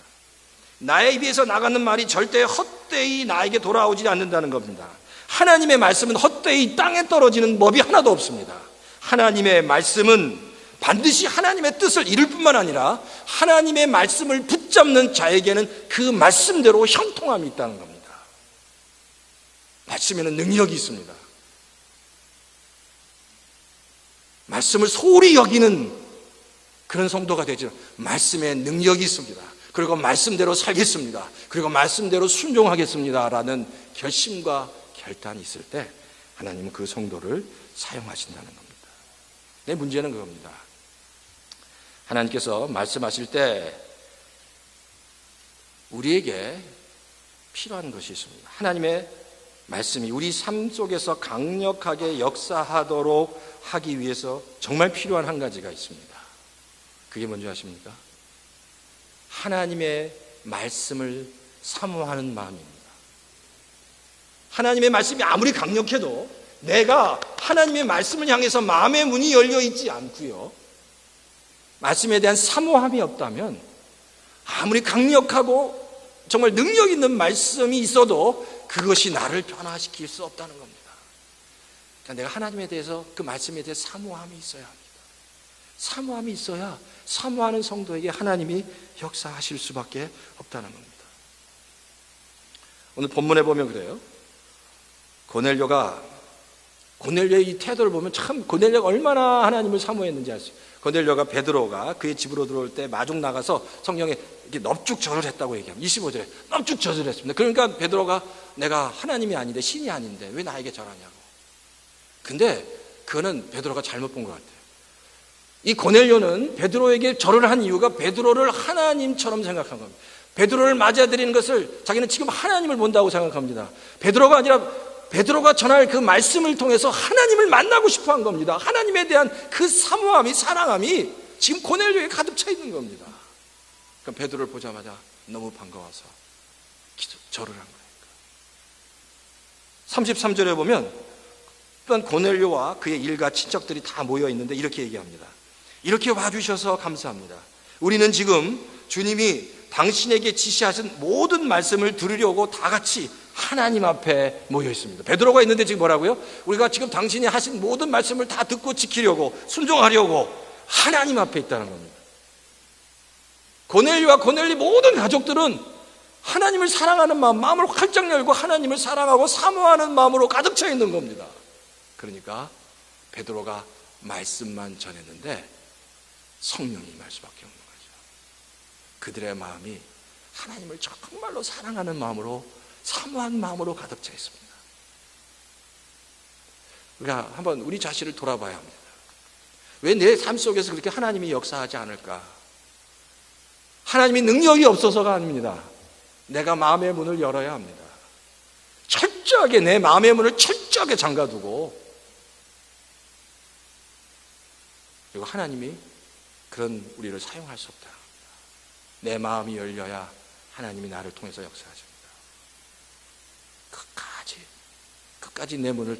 나의 입에서 나가는 말이 절대 헛되이 나에게 돌아오지 않는다는 겁니다. 하나님의 말씀은 헛되이 땅에 떨어지는 법이 하나도 없습니다. 하나님의 말씀은 반드시 하나님의 뜻을 이룰 뿐만 아니라 하나님의 말씀을 붙잡는 자에게는 그 말씀대로 형통함이 있다는 겁니다. 말씀에는 능력이 있습니다. 말씀을 소홀히 여기는 그런 성도가 되죠. 말씀에 능력이 있습니다. 그리고 말씀대로 살겠습니다. 그리고 말씀대로 순종하겠습니다. 라는 결심과 결단이 있을 때 하나님은 그 성도를 사용하신다는 겁니다. 내 문제는 그겁니다. 하나님께서 말씀하실 때 우리에게 필요한 것이 있습니다. 하나님의 말씀이 우리 삶 속에서 강력하게 역사하도록 하기 위해서 정말 필요한 한 가지가 있습니다. 그게 뭔지 아십니까? 하나님의 말씀을 사모하는 마음입니다. 하나님의 말씀이 아무리 강력해도 내가 하나님의 말씀을 향해서 마음의 문이 열려 있지 않고요, 말씀에 대한 사모함이 없다면 아무리 강력하고 정말 능력 있는 말씀이 있어도 그것이 나를 변화시킬 수 없다는 겁니다. 그러니까 내가 하나님에 대해서, 그 말씀에 대해 사모함이 있어야 합니다. 사모함이 있어야 사모하는 성도에게 하나님이 역사하실 수밖에 없다는 겁니다. 오늘 본문에 보면 그래요. 고넬료의 이 태도를 보면 참 고넬료가 얼마나 하나님을 사모했는지 알 수 있어요. 고넬료가 베드로가 그의 집으로 들어올 때 마중 나가서 성경에 이렇게 넙죽 절을 했다고 얘기합니다. 25절에 넙죽 절을 했습니다. 그러니까 베드로가 내가 하나님이 아닌데, 신이 아닌데 왜 나에게 절하냐고. 근데 그거는 베드로가 잘못 본 것 같아요. 이 고넬료는 베드로에게 절을 한 이유가 베드로를 하나님처럼 생각한 겁니다. 베드로를 맞아들이는 것을 자기는 지금 하나님을 본다고 생각합니다. 베드로가 전할 그 말씀을 통해서 하나님을 만나고 싶어 한 겁니다. 하나님에 대한 그 사모함이, 사랑함이 지금 고넬료에 가득 차 있는 겁니다. 그럼 베드로를 보자마자 너무 반가워서 절을 한 거니까. 33절에 보면 또한 고넬료와 그의 일가 친척들이 다 모여 있는데 이렇게 얘기합니다. 이렇게 와주셔서 감사합니다. 우리는 지금 주님이 당신에게 지시하신 모든 말씀을 들으려고 다 같이 하나님 앞에 모여 있습니다. 베드로가 있는데 지금 뭐라고요? 우리가 지금 당신이 하신 모든 말씀을 다 듣고 지키려고, 순종하려고 하나님 앞에 있다는 겁니다. 고넬료와 고넬리 모든 가족들은 하나님을 사랑하는 마음을 활짝 열고 하나님을 사랑하고 사모하는 마음으로 가득 차 있는 겁니다. 그러니까 베드로가 말씀만 전했는데 성령이 임할 수밖에 없는 거죠. 그들의 마음이 하나님을 정말로 사랑하는 마음으로, 사모한 마음으로 가득 차 있습니다. 우리가 한번 우리 자신을 돌아봐야 합니다. 왜 내 삶 속에서 그렇게 하나님이 역사하지 않을까? 하나님이 능력이 없어서가 아닙니다. 내가 마음의 문을 열어야 합니다. 철저하게 내 마음의 문을 철저하게 잠가두고, 그리고 하나님이 그런 우리를 사용할 수 없다. 내 마음이 열려야 하나님이 나를 통해서 역사하십니다. 끝까지 내 문을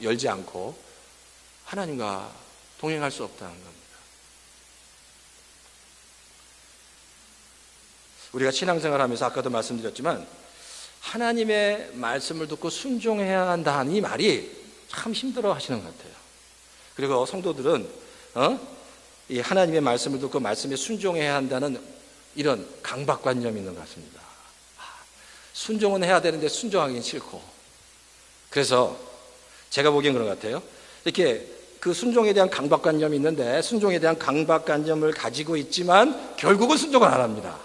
열지 않고 하나님과 동행할 수 없다는 겁니다. 우리가 신앙생활하면서 아까도 말씀드렸지만 하나님의 말씀을 듣고 순종해야 한다는 이 말이 참 힘들어 하시는 것 같아요. 그리고 성도들은 이 하나님의 말씀을 듣고 말씀에 순종해야 한다는 이런 강박관념이 있는 것 같습니다. 순종은 해야 되는데 순종하기는 싫고, 그래서 제가 보기엔 그런 것 같아요. 이렇게 그 순종에 대한 강박관념이 있는데 순종에 대한 강박관념을 가지고 있지만 결국은 순종을 안 합니다.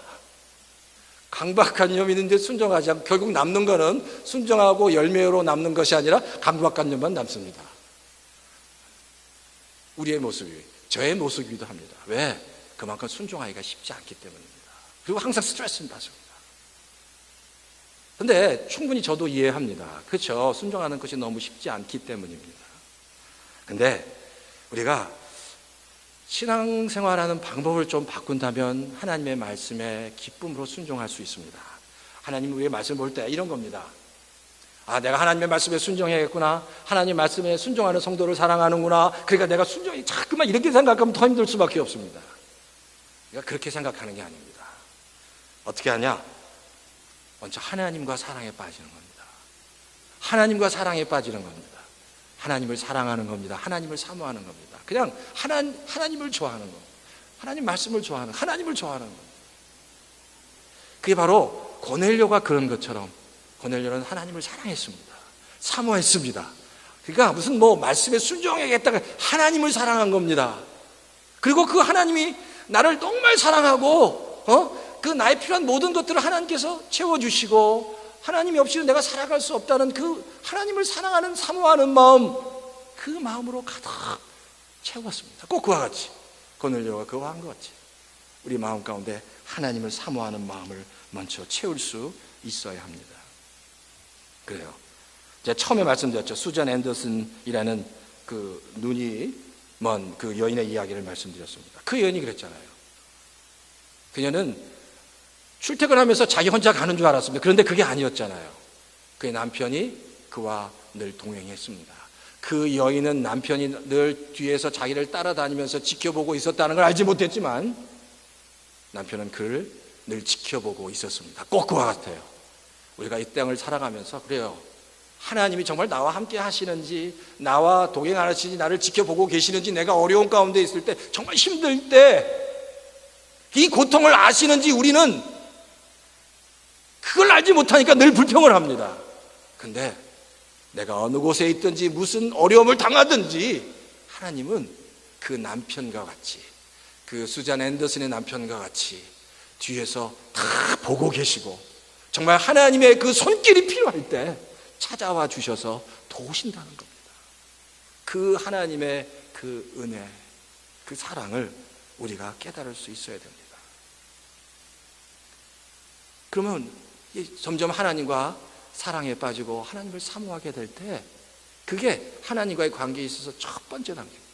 강박관념이 있는데 순종하지 않고 결국 남는 거는 순종하고 열매로 남는 것이 아니라 강박관념만 남습니다. 우리의 모습이, 저의 모습이기도 합니다. 왜? 그만큼 순종하기가 쉽지 않기 때문입니다. 그리고 항상 스트레스를 받습니다. 그런데 충분히 저도 이해합니다. 그렇죠? 순종하는 것이 너무 쉽지 않기 때문입니다. 그런데 우리가 신앙생활하는 방법을 좀 바꾼다면 하나님의 말씀에 기쁨으로 순종할 수 있습니다. 하나님 우리의 말씀을 볼 때 이런 겁니다. 내가 하나님의 말씀에 순종해야겠구나. 하나님 말씀에 순종하는 성도를 사랑하는구나. 그러니까 내가 순종이 자꾸만 이렇게 생각하면 더 힘들 수밖에 없습니다. 우리가 그렇게 생각하는 게 아닙니다. 어떻게 하냐? 먼저 하나님과 사랑에 빠지는 겁니다. 하나님과 사랑에 빠지는 겁니다. 하나님을 사랑하는 겁니다. 하나님을 사모하는 겁니다. 그냥 하나님을 좋아하는 겁니다. 하나님 말씀을 좋아하는, 하나님을 좋아하는 겁니다. 그게 바로 고넬료가 그런 것처럼 고넬료는 하나님을 사랑했습니다. 사모했습니다. 그러니까 무슨 말씀에 순종해야겠다가 하나님을 사랑한 겁니다. 그리고 그 하나님이 나를 정말 사랑하고 그 나의 필요한 모든 것들을 하나님께서 채워주시고 하나님이 없이는 내가 살아갈 수 없다는 그 하나님을 사랑하는 사모하는 마음, 그 마음으로 가득 채웠습니다. 꼭 그와 같이 고넬료가 그와 한 것 같이 우리 마음 가운데 하나님을 사모하는 마음을 먼저 채울 수 있어야 합니다. 그래요. 제가 처음에 말씀드렸죠. 수잔 앤더슨이라는 그 눈이 먼 그 여인의 이야기를 말씀드렸습니다. 그 여인이 그랬잖아요. 그녀는 출퇴근하면서 자기 혼자 가는 줄 알았습니다. 그런데 그게 아니었잖아요. 그의 남편이 그와 늘 동행했습니다. 그 여인은 남편이 늘 뒤에서 자기를 따라다니면서 지켜보고 있었다는 걸 알지 못했지만 남편은 그를 늘 지켜보고 있었습니다. 꼭 그와 같아요. 우리가 이 땅을 살아가면서 그래요. 하나님이 정말 나와 함께 하시는지, 나와 동행하시는지, 나를 지켜보고 계시는지, 내가 어려운 가운데 있을 때, 정말 힘들 때 이 고통을 아시는지 우리는 그걸 알지 못하니까 늘 불평을 합니다. 근데 내가 어느 곳에 있든지 무슨 어려움을 당하든지 하나님은 그 남편과 같이, 그 수잔 앤더슨의 남편과 같이 뒤에서 다 보고 계시고 정말 하나님의 그 손길이 필요할 때 찾아와 주셔서 도우신다는 겁니다. 그 하나님의 그 은혜, 그 사랑을 우리가 깨달을 수 있어야 됩니다. 그러면 점점 하나님과 사랑에 빠지고 하나님을 사모하게 될 때 그게 하나님과의 관계에 있어서 첫 번째 단계입니다.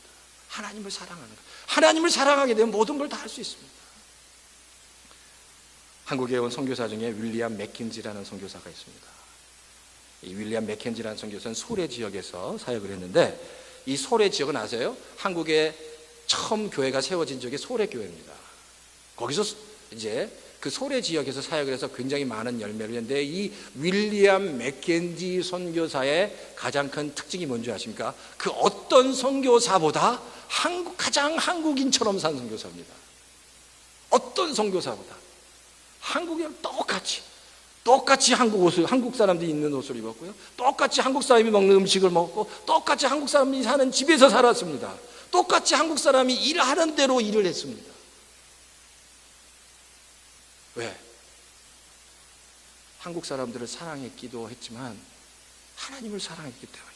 하나님을 사랑하는 것. 하나님을 사랑하게 되면 모든 걸 다 할 수 있습니다. 한국에 온 선교사 중에 윌리엄 맥킨지라는 선교사가 있습니다. 이 윌리엄 맥켄지라는 선교사는 소래 지역에서 사역을 했는데 이 소래 지역은 아세요? 한국에 처음 교회가 세워진 적이 소래 교회입니다. 거기서 이제 그 소래 지역에서 사역을 해서 굉장히 많은 열매를 했는데 이 윌리엄 맥켄지 선교사의 가장 큰 특징이 뭔지 아십니까? 그 어떤 선교사보다 가장 한국인처럼 산 선교사입니다. 어떤 선교사보다 한국이랑 똑같이 한국 사람들이 입는 옷을 입었고요. 똑같이 한국 사람이 먹는 음식을 먹고 똑같이 한국 사람이 사는 집에서 살았습니다. 똑같이 한국 사람이 일하는 대로 일을 했습니다. 왜? 한국 사람들을 사랑했기도 했지만 하나님을 사랑했기 때문입니다.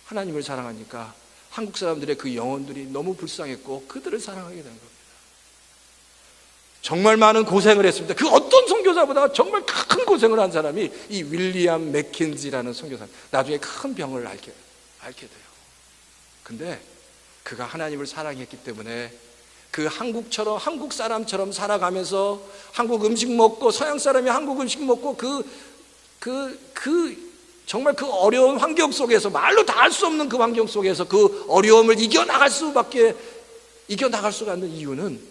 하나님을 사랑하니까 한국 사람들의 그 영혼들이 너무 불쌍했고 그들을 사랑하게 된 겁니다. 정말 많은 고생을 했습니다. 그 어떤 선교사보다 정말 큰 고생을 한 사람이 이 윌리엄 맥킨지라는 선교사. 나중에 큰 병을 앓게 돼요. 근데 그가 하나님을 사랑했기 때문에 그 한국 사람처럼 살아가면서 한국 음식 먹고 서양 사람이 한국 음식 먹고 정말 그 어려운 환경 속에서 말로 다 할 수 없는 그 환경 속에서 그 어려움을 이겨나갈 수가 있는 이유는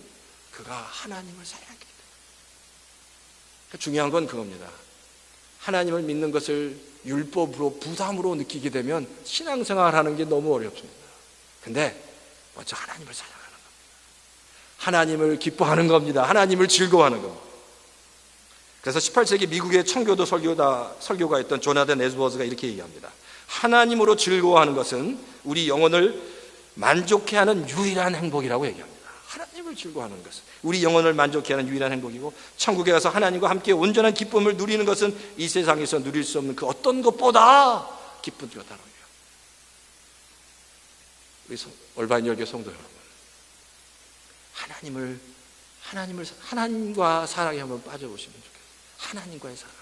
그가 하나님을 사랑했기 때문에. 중요한 건 그겁니다. 하나님을 믿는 것을 율법으로 부담으로 느끼게 되면 신앙생활을 하는 게 너무 어렵습니다. 근데 먼저 하나님을 사랑하는 겁니다. 하나님을 기뻐하는 겁니다. 하나님을 즐거워하는 겁니다. 그래서 18세기 미국의 청교도 설교가 있던 조나단 에즈버스가 이렇게 얘기합니다. 하나님으로 즐거워하는 것은 우리 영혼을 만족해 하는 유일한 행복이라고 얘기합니다. 하나님을 즐거워하는 것은 우리 영혼을 만족해 하는 유일한 행복이고 천국에 가서 하나님과 함께 온전한 기쁨을 누리는 것은 이 세상에서 누릴 수 없는 그 어떤 것보다 기쁜 거다라고요. 우리 올바인 열교 성도 여러분, 하나님과 사랑에 한번 빠져보시면 좋겠어요. 하나님과의 사랑,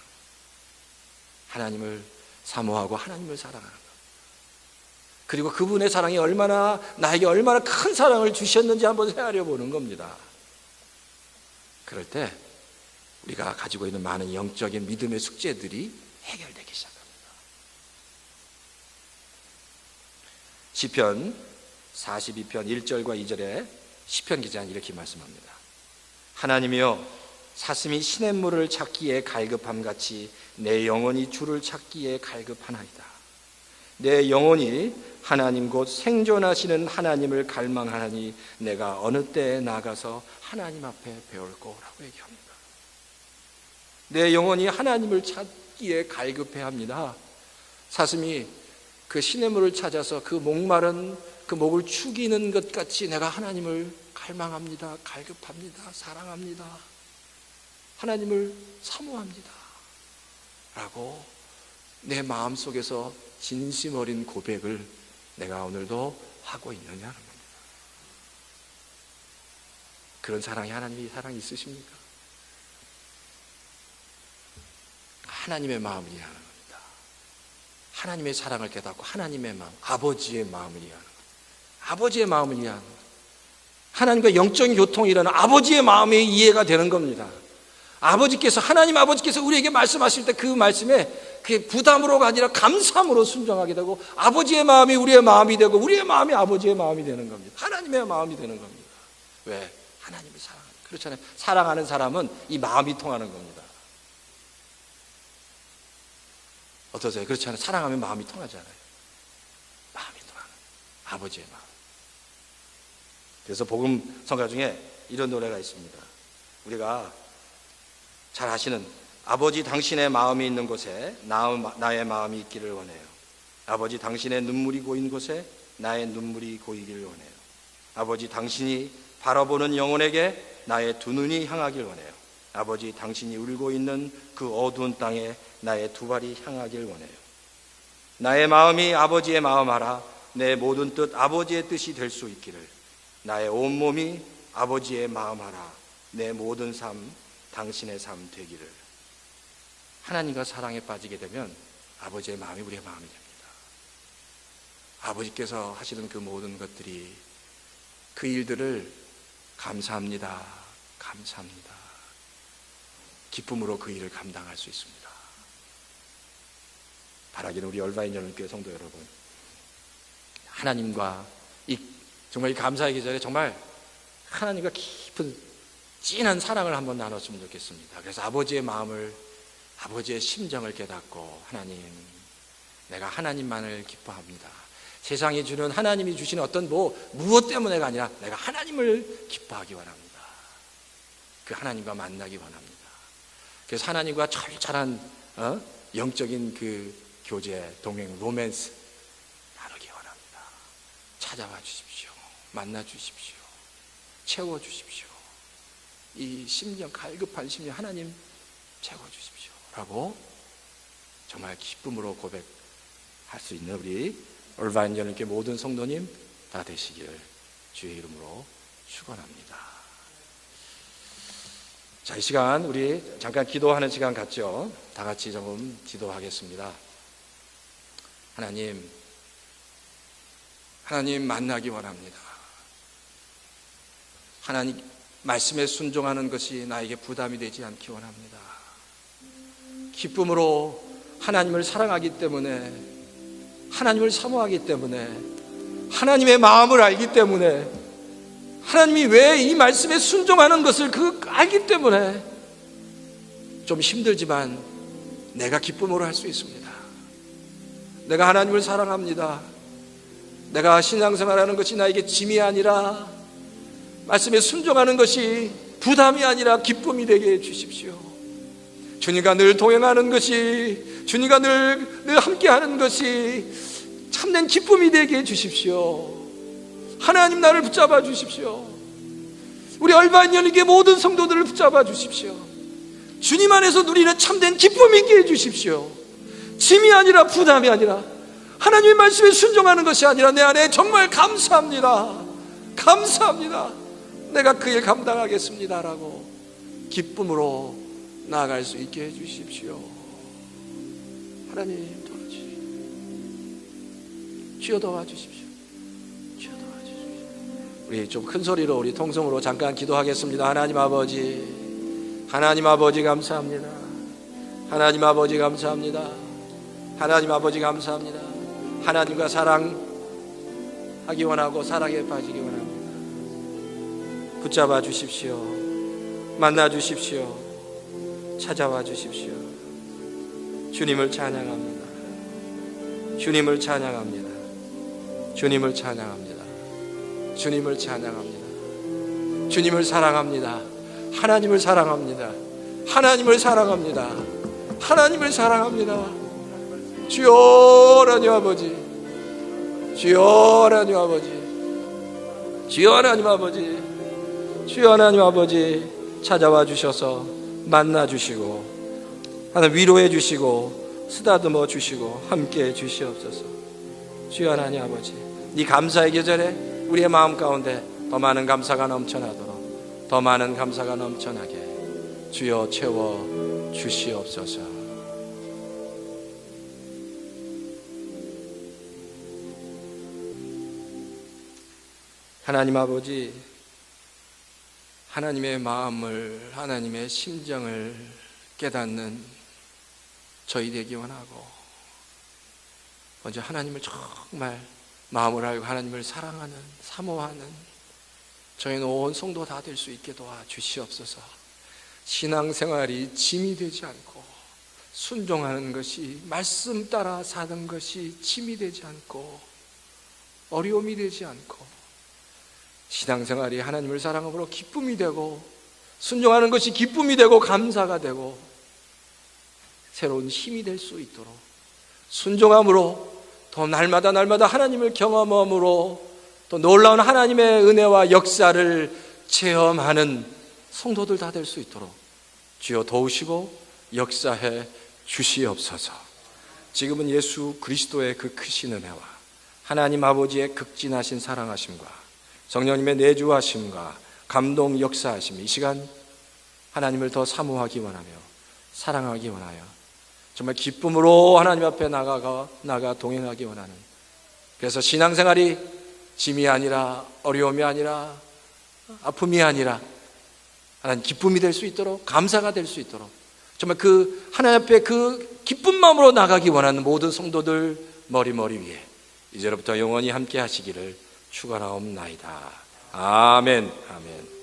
하나님을 사모하고 하나님을 사랑하는 것, 그리고 그분의 사랑이 나에게 얼마나 큰 사랑을 주셨는지 한번 헤아려 보는 겁니다. 그럴 때 우리가 가지고 있는 많은 영적인 믿음의 숙제들이 해결되기 시작합니다. 시편 42편 1절과 2절에 시편 기자는 이렇게 말씀합니다. 하나님이여, 사슴이 시냇물을 찾기에 갈급함같이 내 영혼이 주를 찾기에 갈급하나이다. 내 영혼이 하나님 곧 생존하시는 하나님을 갈망하나니 내가 어느 때에 나가서 하나님 앞에 배울꼬라고 얘기합니다. 내 영혼이 하나님을 찾기에 갈급해합니다. 사슴이 그 시냇물을 찾아서 그 목마른 그 목을 축이는 것 같이 내가 하나님을 갈망합니다. 갈급합니다. 사랑합니다. 하나님을 사모합니다. 라고 내 마음속에서 진심 어린 고백을 내가 오늘도 하고 있느냐는 겁니다. 그런 사랑이 하나님의 사랑이 있으십니까? 하나님의 마음을 이해하는 겁니다. 하나님의 사랑을 깨닫고 하나님의 마음, 아버지의 마음을 이해하는 겁니다. 아버지의 마음을 이해하는 겁니다. 하나님과 영적인 교통이 일어나는 아버지의 마음이 이해가 되는 겁니다. 아버지께서, 하나님 아버지께서 우리에게 말씀하실 때 그 말씀에 그게 부담으로가 아니라 감사함으로 순종하게 되고 아버지의 마음이 우리의 마음이 되고 우리의 마음이 아버지의 마음이 되는 겁니다. 하나님의 마음이 되는 겁니다. 왜? 하나님을 사랑하는, 그렇잖아요. 사랑하는 사람은 이 마음이 통하는 겁니다. 어떠세요? 그렇잖아요. 사랑하면 마음이 통하잖아요. 마음이 통하는 아버지의 마음. 그래서 복음 성가 중에 이런 노래가 있습니다. 우리가 잘 아시는, 아버지 당신의 마음이 있는 곳에 나의 마음이 있기를 원해요. 아버지 당신의 눈물이 고인 곳에 나의 눈물이 고이기를 원해요. 아버지 당신이 바라보는 영혼에게 나의 두 눈이 향하길 원해요. 아버지 당신이 울고 있는 그 어두운 땅에 나의 두 발이 향하길 원해요. 나의 마음이 아버지의 마음하라. 내 모든 뜻 아버지의 뜻이 될 수 있기를. 나의 온몸이 아버지의 마음하라. 내 모든 삶 당신의 삶 되기를. 하나님과 사랑에 빠지게 되면 아버지의 마음이 우리의 마음이 됩니다. 아버지께서 하시는 그 모든 것들이, 그 일들을 감사합니다. 감사합니다. 기쁨으로 그 일을 감당할 수 있습니다. 바라기는 우리 얼바인 연합교회 성도 여러분, 하나님과 정말 이 감사의 계절에 정말 하나님과 깊은 진한 사랑을 한번 나눴으면 좋겠습니다. 그래서 아버지의 마음을, 아버지의 심정을 깨닫고, 하나님, 내가 하나님만을 기뻐합니다. 세상이 주는, 하나님이 주시는 어떤 무엇 때문에가 아니라 내가 하나님을 기뻐하기 원합니다. 그 하나님과 만나기 원합니다. 그래서 하나님과 철저한 영적인 그 교제, 동행, 로맨스 나누기 원합니다. 찾아와 주십시오. 만나 주십시오. 채워 주십시오. 이 심령, 갈급한 심령, 하나님 채워 주십시오. 라고 정말 기쁨으로 고백할 수 있는 우리 얼바인 연합교회 모든 성도님 다 되시기를 주의 이름으로 축원합니다. 자, 이 시간 우리 잠깐 기도하는 시간 갖죠. 다 같이 조금 기도하겠습니다. 하나님 만나기 원합니다. 하나님 말씀에 순종하는 것이 나에게 부담이 되지 않기 원합니다. 기쁨으로 하나님을 사랑하기 때문에, 하나님을 사모하기 때문에, 하나님의 마음을 알기 때문에, 하나님이 왜 이 말씀에 순종하는 것을 알기 때문에 좀 힘들지만 내가 기쁨으로 할 수 있습니다. 내가 하나님을 사랑합니다. 내가 신앙생활하는 것이 나에게 짐이 아니라, 말씀에 순종하는 것이 부담이 아니라 기쁨이 되게 해주십시오. 주님과 늘 동행하는 것이, 주님과 늘 함께하는 것이 참된 기쁨이 되게 해주십시오. 하나님 나를 붙잡아 주십시오. 우리 얼바인 연합교회 모든 성도들을 붙잡아 주십시오. 주님 안에서 누리는 참된 기쁨이 있게 해주십시오. 짐이 아니라 부담이 아니라, 하나님의 말씀에 순종하는 것이 아니라 내 안에 정말 감사합니다. 감사합니다. 내가 그 일 감당하겠습니다. 라고 기쁨으로 나아갈 수 있게 해주십시오. 하나님 도와주십시오. 주여 도와주십시오. 주여 도와주십시오. 우리 좀 큰 소리로, 우리 통성으로 잠깐 기도하겠습니다. 하나님 아버지, 하나님 아버지 감사합니다. 하나님 아버지 감사합니다. 하나님 아버지 감사합니다. 하나님과 사랑하기 원하고 사랑에 빠지기 원합니다. 붙잡아 주십시오. 만나 주십시오. 찾아와 주십시오. 주님을 찬양합니다. 주님을 찬양합니다. 주님을 찬양합니다. 주님을 찬양합니다. 주님을 사랑합니다. 하나님을 사랑합니다. 하나님을 사랑합니다. 하나님을 사랑합니다. 주여 하나님 아버지, 주여 하나님 아버지, 주여 하나님 아버지, 주여 하나님 아버지, 찾아와 주셔서 만나 주시고 하나님 위로해 주시고 쓰다듬어 주시고 함께 해 주시옵소서. 주여 하나님 아버지, 이 감사의 계절에 우리의 마음 가운데 더 많은 감사가 넘쳐나도록, 더 많은 감사가 넘쳐나게 주여 채워 주시옵소서. 하나님 아버지, 하나님의 마음을, 하나님의 심정을 깨닫는 저희 되기 원하고, 먼저 하나님을 정말 마음을 알고 하나님을 사랑하는, 사모하는 저희는 온 성도 다 될 수 있게 도와주시옵소서. 신앙생활이 짐이 되지 않고, 순종하는 것이, 말씀 따라 사는 것이 짐이 되지 않고 어려움이 되지 않고, 신앙생활이 하나님을 사랑함으로 기쁨이 되고, 순종하는 것이 기쁨이 되고 감사가 되고 새로운 힘이 될 수 있도록, 순종함으로 더 날마다 하나님을 경험함으로 또 놀라운 하나님의 은혜와 역사를 체험하는 성도들 다 될 수 있도록 주여 도우시고 역사해 주시옵소서. 지금은 예수 그리스도의 그 크신 은혜와 하나님 아버지의 극진하신 사랑하심과 성령님의 내주하심과 감동 역사하심, 이 시간 하나님을 더 사모하기 원하며 사랑하기 원하여 정말 기쁨으로 하나님 앞에 나가 동행하기 원하는, 그래서 신앙생활이 짐이 아니라, 어려움이 아니라, 아픔이 아니라 하나님 기쁨이 될 수 있도록, 감사가 될 수 있도록 정말 그 하나님 앞에 그 기쁜 마음으로 나가기 원하는 모든 성도들 머리 위에 이제로부터 영원히 함께 하시기를 축원하옵나이다. 아멘. 아멘.